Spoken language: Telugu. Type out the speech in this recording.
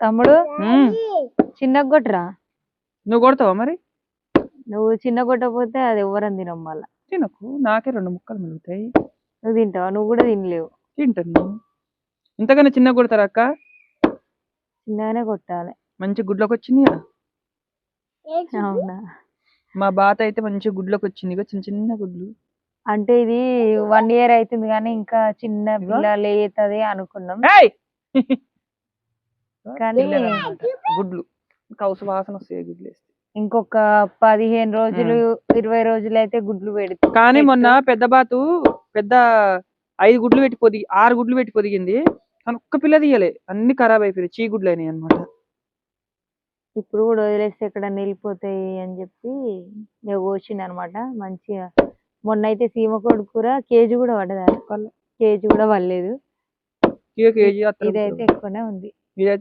తమ్ముడు ఉమ్, చిన్నగా కొట్టరా. నువ్వు కొడతావా మరి? నువ్వు చిన్న కొట్టకపోతే అది ఎవరని తినం మళ్ళా. తినకు, నాకే 2 ముక్కలు మిగులుతాయి. నువ్వు తింటావా? నువ్వు కూడా తినలేవు. తింటాను. ఇంతకన్నా చిన్నగా కొడతారా అక్క? చిన్నగానే కొట్టాలి. మంచి గుడ్లోకి వచ్చింది కదా. అవునా? మా బాత అయితే మంచి గుడ్లోకి వచ్చింది ఇక చిన్న చిన్న గుడ్లు. అంటే ఇది 1 ఇయర్ అవుతుంది కానీ ఇంకా చిన్న పిల్ల లేతది అనుకున్నాం. ఏయ్! కానీ పిల్లలన్నమాట. గుడ్లు కౌసు వాసన వస్తాయి గుడ్లు వేస్తే. ఇంకొక 15 రోజులు 20 రోజులు అయితే గుడ్లు పెడుతుంది. కానీ మొన్న పెద్ద బాతు 5 గుడ్లు పెట్టి 6 గుడ్లు పెట్టి పొదిగింది. కానీ ఒక్క పిల్ల తీయలే, అన్ని ఖరాబ్ అయిపోయాయి, చీ గుడ్లు అయినాయి అనమాట. ఇప్పుడు కూడా వదిలేస్తే ఎక్కడ వెళ్ళిపోతాయి అని చెప్పి కోసింది అనమాట. మంచిగా మొన్న అయితే సీమకోడి కూర కేజీ కూడా పడ్డదా? కేజీ కూడా పడలేదు. కేజీ ఇదైతే ఎక్కువనే ఉంది. ఇదైతే